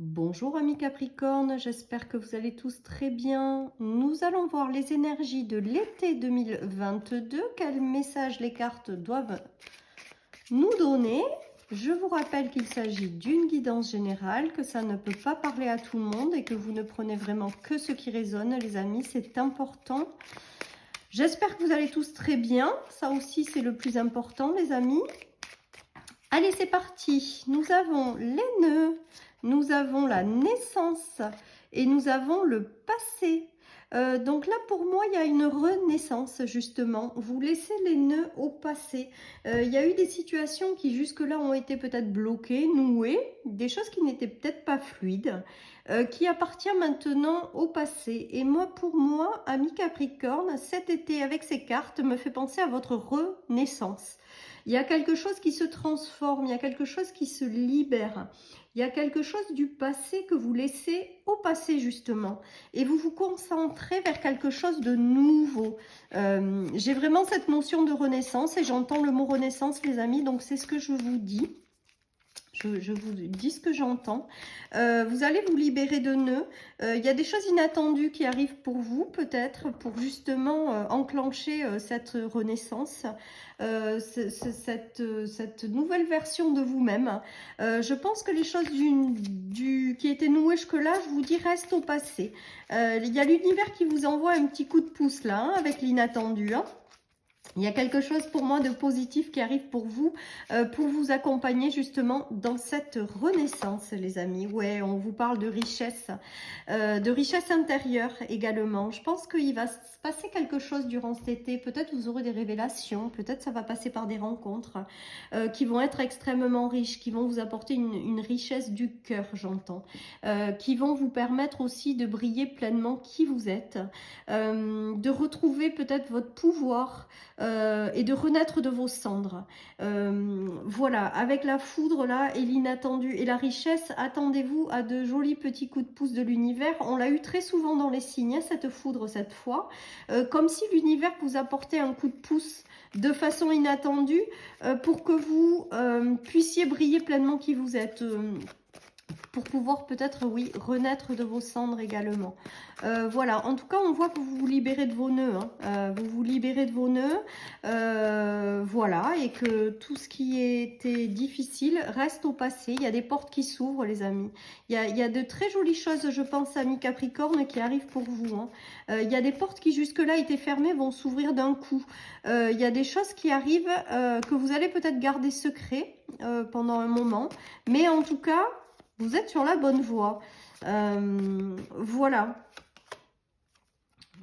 Bonjour amis Capricorne, j'espère que vous allez tous très bien. Nous allons voir les énergies de l'été 2022. Quel message les cartes doivent nous donner? Je vous rappelle qu'il s'agit d'une guidance générale, que ça ne peut pas parler à tout le monde et que vous ne prenez vraiment que ce qui résonne, les amis, c'est important. J'espère que vous allez tous très bien, ça aussi c'est le plus important les amis. Allez, c'est parti. Nous avons les nœuds, nous avons la naissance et nous avons le passé. Donc là, pour moi, il y a une renaissance, justement. Vous laissez les nœuds au passé. Il y a eu des situations qui, jusque-là, ont été peut-être bloquées, nouées, des choses qui n'étaient peut-être pas fluides, qui appartiennent maintenant au passé. Et moi, pour moi, ami Capricorne, cet été, avec ces cartes, me fait penser à votre renaissance. Il y a quelque chose qui se transforme, il y a quelque chose qui se libère. Il y a quelque chose du passé que vous laissez au passé justement. Et vous vous concentrez vers quelque chose de nouveau. J'ai vraiment cette notion de renaissance et j'entends le mot renaissance les amis. Donc c'est ce que je vous dis. Je vous dis ce que j'entends. Vous allez vous libérer de nœuds. Il y a des choses inattendues qui arrivent pour vous, peut-être, pour justement enclencher cette renaissance, cette nouvelle version de vous-même. Je pense que les choses qui étaient nouées jusque-là, je vous dis, restent au passé. Il y a l'univers qui vous envoie un petit coup de pouce là, hein, avec l'inattendu. Hein. Il y a quelque chose pour moi de positif qui arrive pour vous accompagner justement dans cette renaissance, les amis. Ouais, on vous parle de richesse intérieure également. Je pense qu'il va se passer quelque chose durant cet été. Peut-être vous aurez des révélations, peut-être ça va passer par des rencontres qui vont être extrêmement riches, qui vont vous apporter une richesse du cœur, j'entends, qui vont vous permettre aussi de briller pleinement qui vous êtes, de retrouver peut-être votre pouvoir, et de renaître de vos cendres. Voilà, avec la foudre là et l'inattendu et la richesse, attendez-vous à de jolis petits coups de pouce de l'univers. On l'a eu très souvent dans les signes, hein, cette foudre cette fois, comme si l'univers vous apportait un coup de pouce de façon inattendue pour que vous puissiez briller pleinement qui vous êtes. Pour pouvoir peut-être, oui, renaître de vos cendres également. Voilà, en tout cas, on voit que vous vous libérez de vos nœuds. Hein. Vous vous libérez de vos nœuds, voilà, et que tout ce qui était difficile reste au passé. Il y a des portes qui s'ouvrent, les amis. Il y a de très jolies choses, je pense, amis Capricorne, qui arrivent pour vous. Hein. Il y a des portes qui jusque-là étaient fermées, vont s'ouvrir d'un coup. Il y a des choses qui arrivent que vous allez peut-être garder secret pendant un moment. Mais en tout cas, vous êtes sur la bonne voie. Voilà.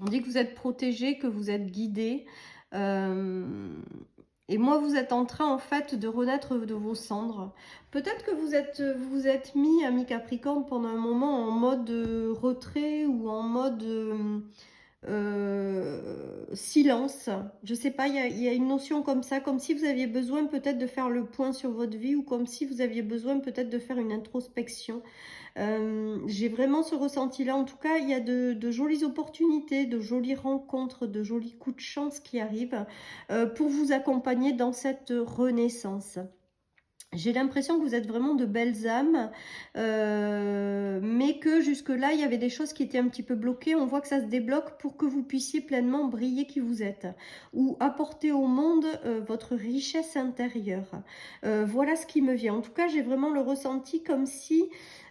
On dit que vous êtes protégé, que vous êtes guidé. Et moi, vous êtes en train, en fait, de renaître de vos cendres. Peut-être que vous êtes mis, ami Capricorne, pendant un moment en mode retrait ou en mode silence. Je sais pas, il y a une notion comme ça, comme si vous aviez besoin peut-être de faire le point sur votre vie ou comme si vous aviez besoin peut-être de faire une introspection. J'ai vraiment ce ressenti-là. En tout cas, il y a de jolies opportunités, de jolies rencontres, de jolis coups de chance qui arrivent pour vous accompagner dans cette renaissance. J'ai l'impression que vous êtes vraiment de belles âmes, mais que jusque-là, il y avait des choses qui étaient un petit peu bloquées. On voit que ça se débloque pour que vous puissiez pleinement briller qui vous êtes ou apporter au monde votre richesse intérieure. Voilà ce qui me vient. En tout cas, j'ai vraiment le ressenti comme si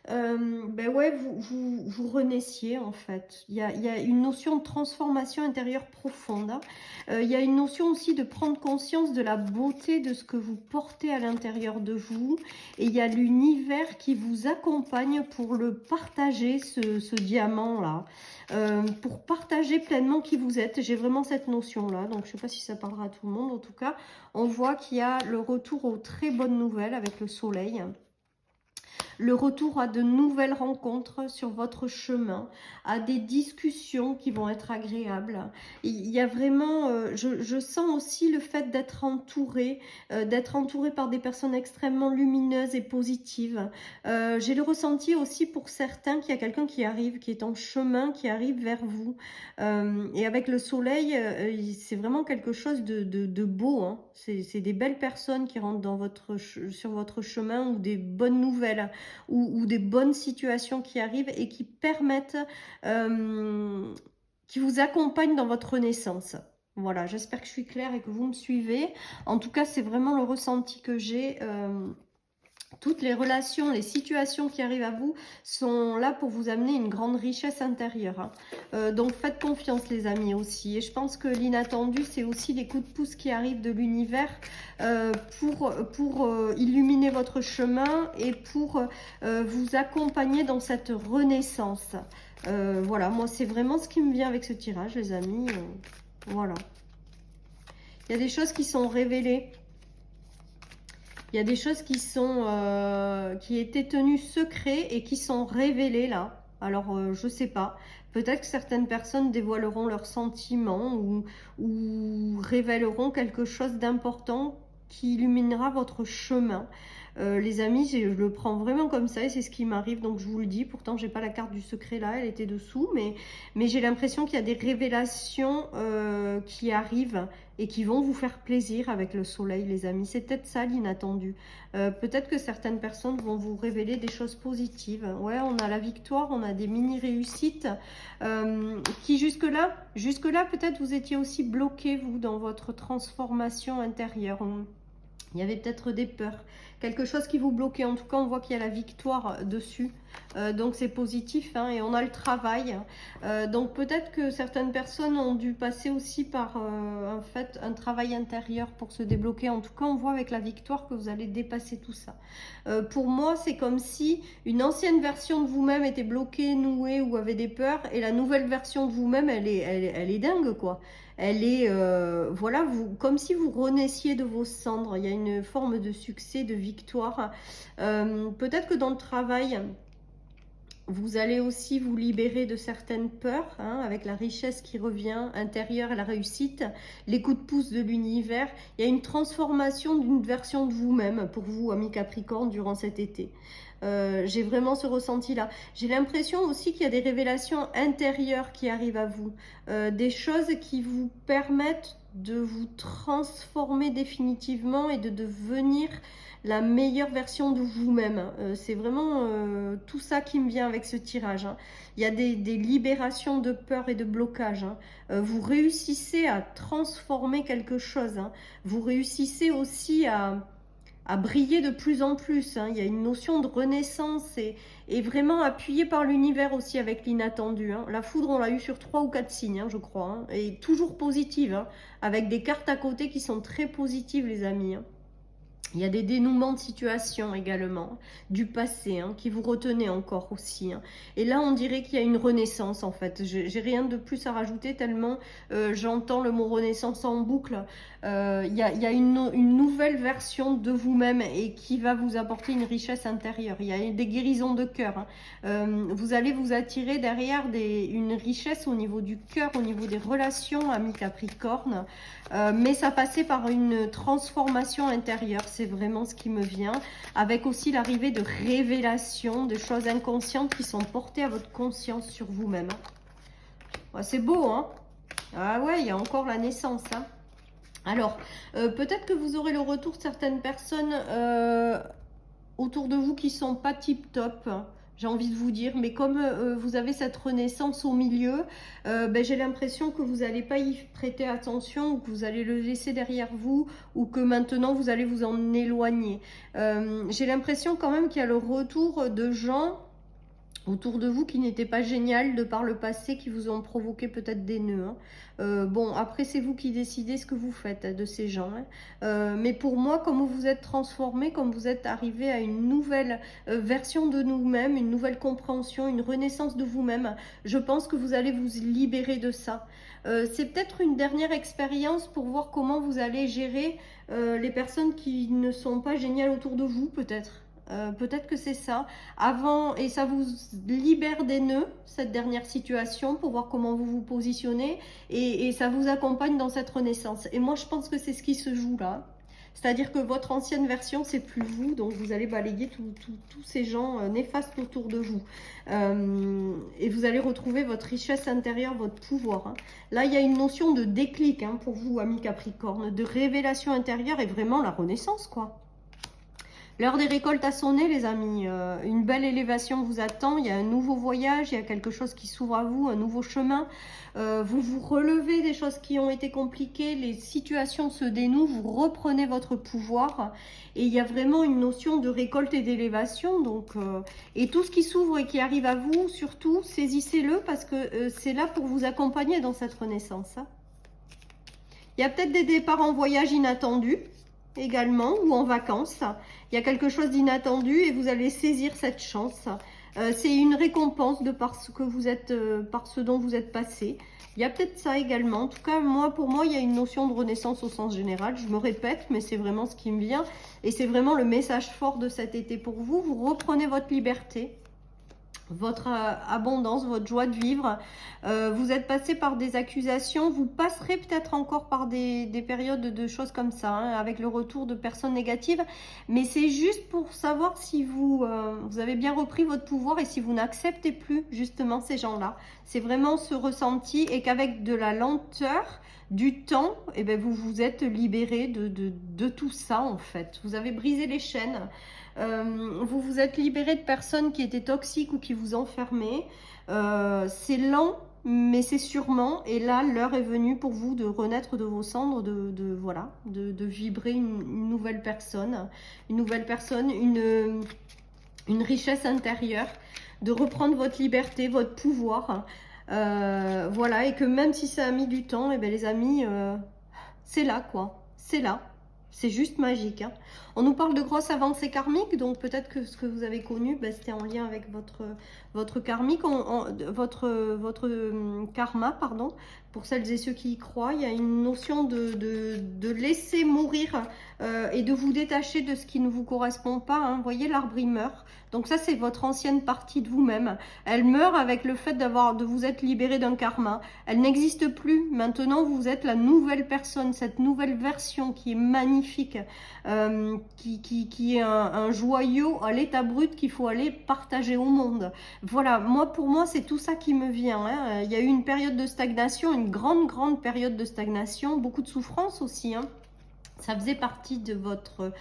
ben ouais, vous renaissiez en fait. Il y a une notion de transformation intérieure profonde. Hein. Il y a une notion aussi de prendre conscience de la beauté de ce que vous portez à l'intérieur de vous. Et il y a l'univers qui vous accompagne pour le partager, ce diamant-là. Pour partager pleinement qui vous êtes. J'ai vraiment cette notion-là. Donc je ne sais pas si ça parlera à tout le monde. En tout cas, on voit qu'il y a le retour aux très bonnes nouvelles avec le soleil. Le retour à de nouvelles rencontres sur votre chemin, à des discussions qui vont être agréables. Il y a vraiment, je sens aussi le fait d'être entouré par des personnes extrêmement lumineuses et positives. J'ai le ressenti aussi pour certains qu'il y a quelqu'un qui arrive, qui est en chemin, qui arrive vers vous. Et avec le soleil, c'est vraiment quelque chose de beau. Hein. C'est des belles personnes qui rentrent sur votre chemin ou des bonnes nouvelles. nouvelles ou des bonnes situations qui arrivent et qui permettent, qui vous accompagnent dans votre renaissance. Voilà, j'espère que je suis claire et que vous me suivez. En tout cas, c'est vraiment le ressenti que j'ai. Toutes les relations, les situations qui arrivent à vous sont là pour vous amener une grande richesse intérieure. Hein. Donc faites confiance les amis aussi. Et je pense que l'inattendu, c'est aussi les coups de pouce qui arrivent de l'univers pour illuminer votre chemin et pour vous accompagner dans cette renaissance. Voilà, moi c'est vraiment ce qui me vient avec ce tirage les amis. Voilà. Il y a des choses qui sont révélées. Il y a des choses qui sont qui étaient tenues secrets et qui sont révélées là. Alors, je sais pas. Peut-être que certaines personnes dévoileront leurs sentiments ou révéleront quelque chose d'important qui illuminera votre chemin. Les amis, je le prends vraiment comme ça et c'est ce qui m'arrive, donc je vous le dis. Pourtant, j'ai pas la carte du secret là, elle était dessous, mais j'ai l'impression qu'il y a des révélations qui arrivent et qui vont vous faire plaisir avec le soleil, les amis. C'est peut-être ça l'inattendu. Peut-être que certaines personnes vont vous révéler des choses positives. Ouais, on a la victoire, on a des mini-réussites qui jusque-là, peut-être vous étiez aussi bloqué, vous, dans votre transformation intérieure. Il y avait peut-être des peurs, quelque chose qui vous bloquait. En tout cas, on voit qu'il y a la victoire dessus. Donc, c'est positif hein, et on a le travail. Donc, peut-être que certaines personnes ont dû passer aussi par en fait, un travail intérieur pour se débloquer. En tout cas, on voit avec la victoire que vous allez dépasser tout ça. Pour moi, c'est comme si une ancienne version de vous-même était bloquée, nouée ou avait des peurs. Et la nouvelle version de vous-même, elle est dingue, quoi. Elle est, voilà, comme si vous renaissiez de vos cendres. Il y a une forme de succès, de victoire. Peut-être que dans le travail, vous allez aussi vous libérer de certaines peurs, hein, avec la richesse qui revient intérieure et la réussite, les coups de pouce de l'univers. Il y a une transformation d'une version de vous-même pour vous, amis Capricorne, durant cet été. J'ai vraiment ce ressenti-là. J'ai l'impression aussi qu'il y a des révélations intérieures qui arrivent à vous. Des choses qui vous permettent de vous transformer définitivement et de devenir la meilleure version de vous-même. C'est vraiment tout ça qui me vient avec ce tirage. Hein. Il y a des libérations de peur et de blocage. Hein. Vous réussissez à transformer quelque chose. Hein. Vous réussissez aussi à briller de plus en plus. Hein. Il y a une notion de renaissance et vraiment appuyé par l'univers aussi avec l'inattendu. Hein. La foudre, on l'a eu sur 3 ou 4 signes, hein, je crois. Hein. Et toujours positive, hein, avec des cartes à côté qui sont très positives, les amis. Hein. Il y a des dénouements de situation également, du passé, hein, qui vous retenez encore aussi. Hein. Et là, on dirait qu'il y a une renaissance, en fait. J'ai rien de plus à rajouter, tellement j'entends le mot renaissance en boucle. Il y a une nouvelle version de vous-même et qui va vous apporter une richesse intérieure. Il y a des guérisons de cœur. Hein. Vous allez vous attirer derrière une richesse au niveau du cœur, au niveau des relations, amis Capricorne. Mais ça passait par une transformation intérieure. C'est vraiment ce qui me vient, avec aussi l'arrivée de révélations, de choses inconscientes qui sont portées à votre conscience sur vous-même. Ouais, c'est beau, hein? Ah ouais, il y a encore la naissance, hein. Alors, peut-être que vous aurez le retour de certaines personnes autour de vous qui sont pas tip-top, j'ai envie de vous dire, mais comme vous avez cette renaissance au milieu, ben, j'ai l'impression que vous n'allez pas y prêter attention, ou que vous allez le laisser derrière vous, ou que maintenant vous allez vous en éloigner. J'ai l'impression quand même qu'il y a le retour de gens autour de vous qui n'étaient pas géniales de par le passé, qui vous ont provoqué peut-être des nœuds. Hein. Bon, après c'est vous qui décidez ce que vous faites de ces gens. Hein. Mais pour moi, comme vous êtes transformé, comme vous êtes arrivé à une nouvelle version de nous-mêmes, une nouvelle compréhension, une renaissance de vous-même, je pense que vous allez vous libérer de ça. C'est peut-être une dernière expérience pour voir comment vous allez gérer les personnes qui ne sont pas géniales autour de vous, peut-être. Peut-être que c'est ça. Avant, et ça vous libère des nœuds, cette dernière situation, pour voir comment vous vous positionnez. Et ça vous accompagne dans cette renaissance. Et moi, je pense que c'est ce qui se joue là. C'est-à-dire que votre ancienne version, c'est plus vous. Donc, vous allez balayer tous ces gens néfastes autour de vous. Et vous allez retrouver votre richesse intérieure, votre pouvoir. Hein. Là, il y a une notion de déclic hein, pour vous, amis Capricorne, de révélation intérieure et vraiment la renaissance, quoi. L'heure des récoltes a sonné, les amis. Une belle élévation vous attend. Il y a un nouveau voyage, il y a quelque chose qui s'ouvre à vous, un nouveau chemin. Vous vous relevez des choses qui ont été compliquées, les situations se dénouent, vous reprenez votre pouvoir. Et il y a vraiment une notion de récolte et d'élévation. Donc, et tout ce qui s'ouvre et qui arrive à vous, surtout, saisissez-le parce que c'est là pour vous accompagner dans cette renaissance. Hein. Il y a peut-être des départs en voyage inattendus également ou en vacances. Il y a quelque chose d'inattendu et vous allez saisir cette chance. C'est une récompense de par ce que vous êtes, par ce dont vous êtes passé. Il y a peut-être ça également. En tout cas, pour moi, il y a une notion de renaissance au sens général. Je me répète, mais c'est vraiment ce qui me vient. Et c'est vraiment le message fort de cet été pour vous. Vous reprenez votre liberté, votre abondance, votre joie de vivre. Vous êtes passé par des accusations, vous passerez peut-être encore par des périodes de choses comme ça, hein, avec le retour de personnes négatives, mais c'est juste pour savoir si vous avez bien repris votre pouvoir et si vous n'acceptez plus justement ces gens-là. C'est vraiment ce ressenti et qu'avec de la lenteur, du temps, eh bien, vous vous êtes libéré de tout ça en fait. Vous avez brisé les chaînes. Vous vous êtes libéré de personnes qui étaient toxiques ou qui vous enfermaient. C'est lent, mais c'est sûrement. Et là, l'heure est venue pour vous de renaître de vos cendres, voilà, de vibrer une nouvelle personne, une richesse intérieure, de reprendre votre liberté, votre pouvoir. Voilà, et que même si ça a mis du temps, et bien les amis, c'est là quoi, c'est là. C'est juste magique. Hein. On nous parle de grosses avancées karmiques, donc peut-être que ce que vous avez connu, ben, c'était en lien avec votre karmique, votre karma, pardon. Pour celles et ceux qui y croient, il y a une notion de laisser mourir et de vous détacher de ce qui ne vous correspond pas. Hein. Vous voyez, l'arbre, il meurt. Donc ça, c'est votre ancienne partie de vous-même. Elle meurt avec le fait de vous être libéré d'un karma. Elle n'existe plus. Maintenant, vous êtes la nouvelle personne, cette nouvelle version qui est magnifique, qui est un joyau à l'état brut qu'il faut aller partager au monde. Voilà, pour moi, c'est tout ça qui me vient. Hein. Il y a eu une période de stagnation, une grande période de stagnation, beaucoup de souffrance aussi. Hein. Ça faisait partie de votre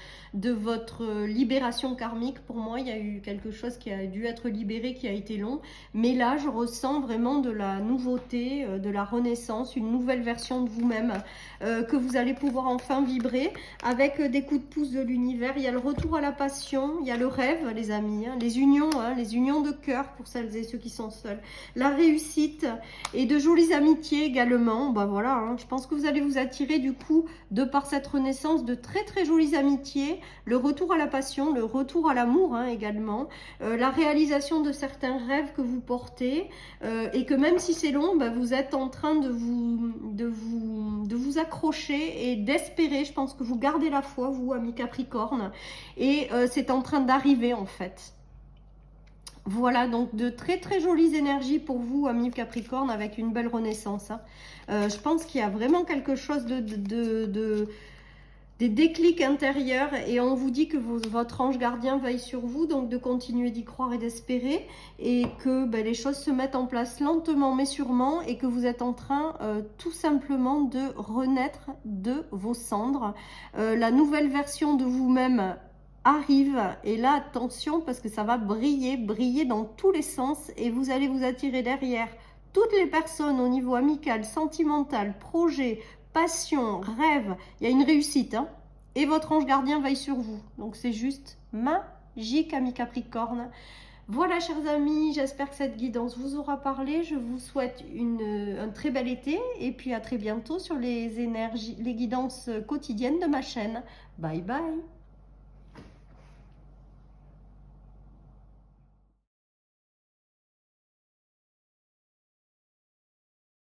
libération karmique. Pour moi, il y a eu quelque chose qui a dû être libéré, qui a été long. Mais là, je ressens vraiment de la nouveauté, de la renaissance, une nouvelle version de vous-même que vous allez pouvoir enfin vibrer avec des coups de pouce de l'univers. Il y a le retour à la passion, il y a le rêve, les amis, hein, les unions de cœur pour celles et ceux qui sont seuls. La réussite et de jolies amitiés également. Ben voilà, hein, je pense que vous allez vous attirer du coup, de par cette renaissance, de très jolies amitiés, le retour à la passion, le retour à l'amour hein, également, la réalisation de certains rêves que vous portez et que même si c'est long, bah, vous êtes en train de vous accrocher et d'espérer. Je pense que vous gardez la foi, vous, amis Capricorne, et c'est en train d'arriver en fait. Voilà, donc de très jolies énergies pour vous, amis Capricorne, avec une belle renaissance. Hein. Je pense qu'il y a vraiment quelque chose des déclics intérieurs et on vous dit que votre ange gardien veille sur vous, donc de continuer d'y croire et d'espérer et que les choses se mettent en place lentement mais sûrement et que vous êtes en train tout simplement de renaître de vos cendres. La nouvelle version de vous-même arrive et là attention parce que ça va briller dans tous les sens et vous allez vous attirer derrière toutes les personnes au niveau amical, sentimental, projet, passion, rêve, il y a une réussite hein, et votre ange gardien veille sur vous. Donc c'est juste magique, amis Capricorne. Voilà, chers amis, j'espère que cette guidance vous aura parlé. Je vous souhaite un très bel été et puis à très bientôt sur les guidances quotidiennes de ma chaîne. Bye bye.